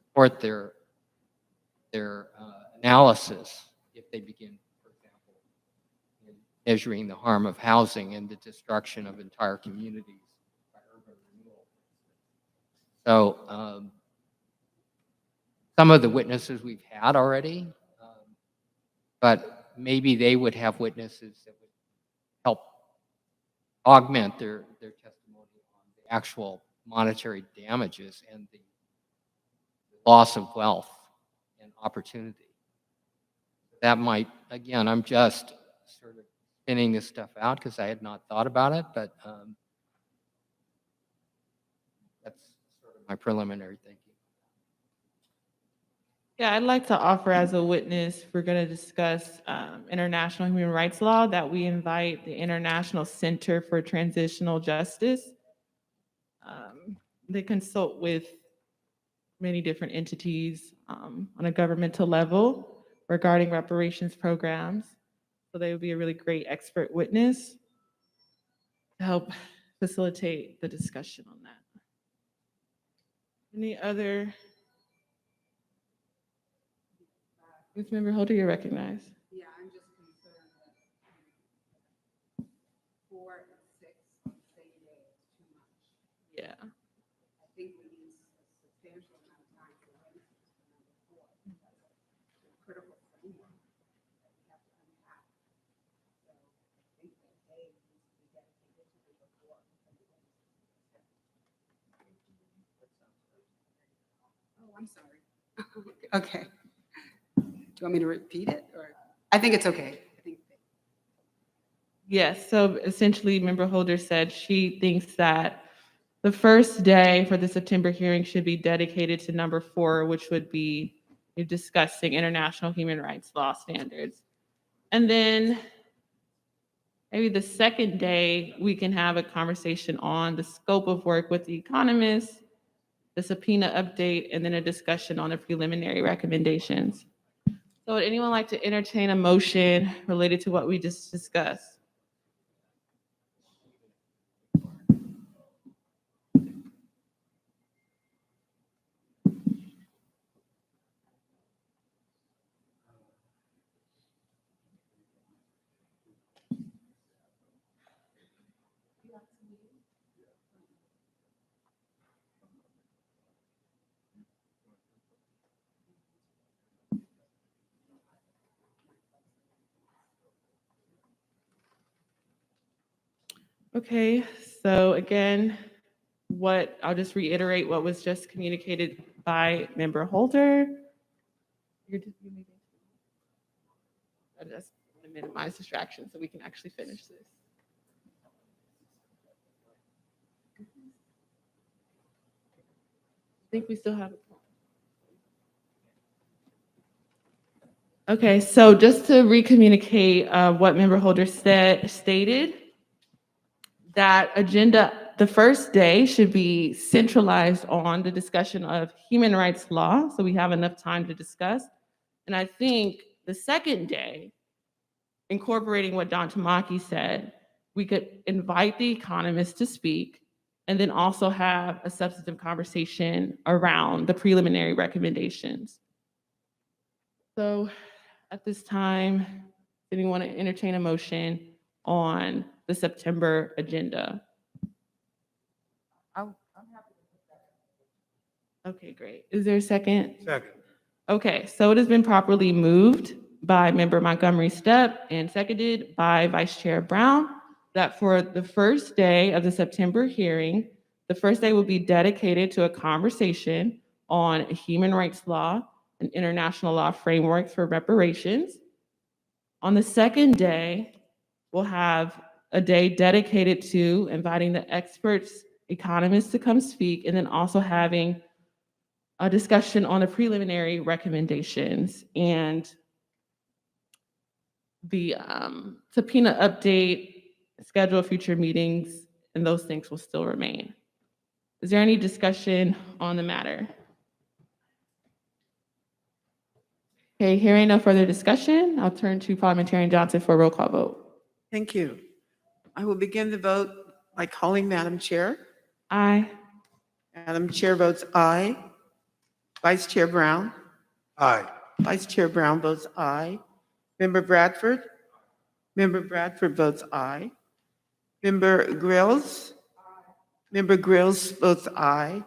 support their analysis if they begin, for example, in measuring the harm of housing and the destruction of entire communities by urban renewal. So some of the witnesses we've had already, but maybe they would have witnesses that would help augment their testimony on the actual monetary damages and the loss of wealth and opportunity. That might, again, I'm just sort of spinning this stuff out because I had not thought about it, but that's sort of my preliminary thinking. Yeah, I'd like to offer as a witness, we're going to discuss international human rights law, that we invite the International Center for Transitional Justice. They consult with many different entities on a governmental level regarding reparations programs. So they would be a really great expert witness to help facilitate the discussion on that. Any other? Ms. Member Holder, you're recognized. Yeah, I'm just concerned that 4 and 6 on the same day is too much. Yeah. I think we need a substantial amount of time for witnesses for number 4. That's a critical framework that we have to unpack. So I think that day needs to be dedicated to number 4. Oh, I'm sorry. Okay. Do you want me to repeat it, or? I think it's okay. I think. Yes, so essentially, Member Holder said she thinks that the first day for the September hearing should be dedicated to number 4, which would be discussing international human rights law standards. And then maybe the second day, we can have a conversation on the scope of work with the economists, the subpoena update, and then a discussion on the preliminary recommendations. So would anyone like to entertain a motion related to what we just discussed? Okay, so again, I'll just reiterate what was just communicated by Member Holder. I just want to minimize distractions so we can actually finish this. I think we still have a point. Okay, so just to recommunicate what Member Holder stated, that agenda, the first day should be centralized on the discussion of human rights law, so we have enough time to discuss. And I think the second day, incorporating what Don Tamaki said, we could invite the economists to speak and then also have a substantive conversation around the preliminary recommendations. So at this time, does anyone want to entertain a motion on the September agenda? I'm happy to put that. Okay, great. Is there a second? Second. Okay, so it has been properly moved by Member Montgomery Stepp and seconded by Vice Chair Brown, that for the first day of the September hearing, the first day will be dedicated to a conversation on human rights law and international law frameworks for reparations. On the second day, we'll have a day dedicated to inviting the experts, economists to come speak, and then also having a discussion on the preliminary recommendations and the subpoena update, schedule of future meetings, and those things will still remain. Is there any discussion on the matter? Okay, hearing no further discussion, I'll turn to Parliamentarian Johnson for a roll call vote. Thank you. I will begin the vote by calling Madam Chair. Aye. Madam Chair votes aye. Vice Chair Brown. Aye. Vice Chair Brown votes aye. Member Bradford. Member Bradford votes aye. Member Grills. Member Grills votes aye.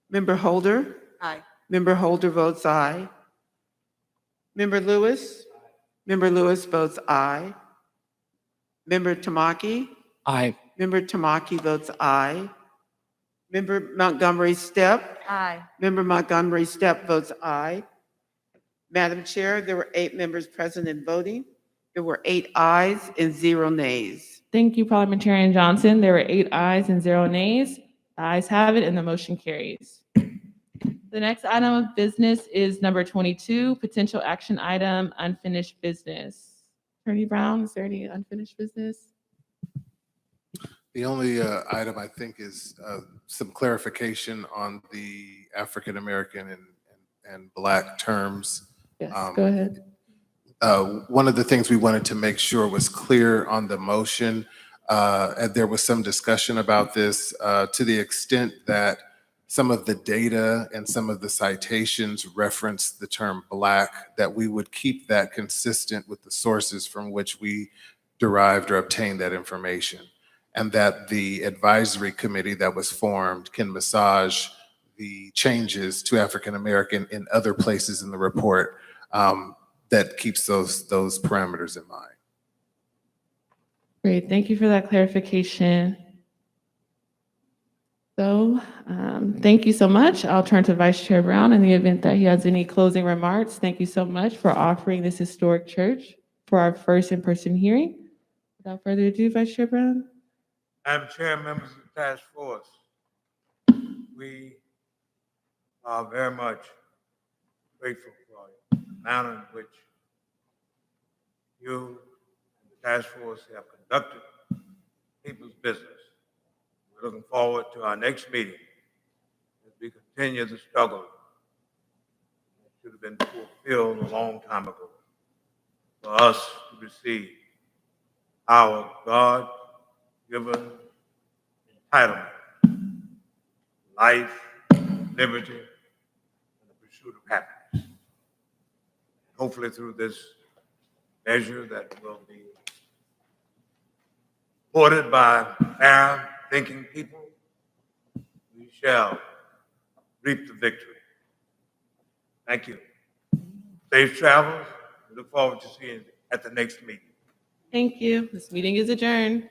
Member Holder. Aye. Member Holder votes aye. Member Lewis. Member Lewis votes aye. Member Tamaki. Aye. Member Tamaki votes aye. Member Montgomery Stepp. Aye. Member Montgomery Stepp votes aye. Madam Chair, there were 8 members present and voting. There were 8 ayes and 0 nays. Thank you, Parliamentarian Johnson. There were 8 ayes and 0 nays. The ayes have it and the motion carries. The next item of business is number 22, potential action item, unfinished business. Attorney Brown, is there any unfinished business? The only item I think is some clarification on the African American and Black terms. Yes, go ahead. One of the things we wanted to make sure was clear on the motion, and there was some discussion about this to the extent that some of the data and some of the citations reference the term Black, that we would keep that consistent with the sources from which we derived or obtained that information, and that the advisory committee that was formed can massage the changes to African American in other places in the report that keeps those parameters in mind. Great, thank you for that clarification. So, thank you so much. I'll turn to Vice Chair Brown in the event that he has any closing remarks. Thank you so much for offering this historic church for our first in-person hearing. Without further ado, Vice Chair Brown. Madam Chair, members of the task force, we are very much grateful for the manner in which you and the task force have conducted people's business. We're looking forward to our next meeting as we continue the struggle that should have been fulfilled a long time ago for us to receive our God-given entitlement, life, liberty, and the pursuit of happiness. Hopefully through this measure that will be supported by fair thinking people, we shall reap the victory. Thank you. Safe travels. We look forward to seeing you at the next meeting. Thank you. This meeting is adjourned.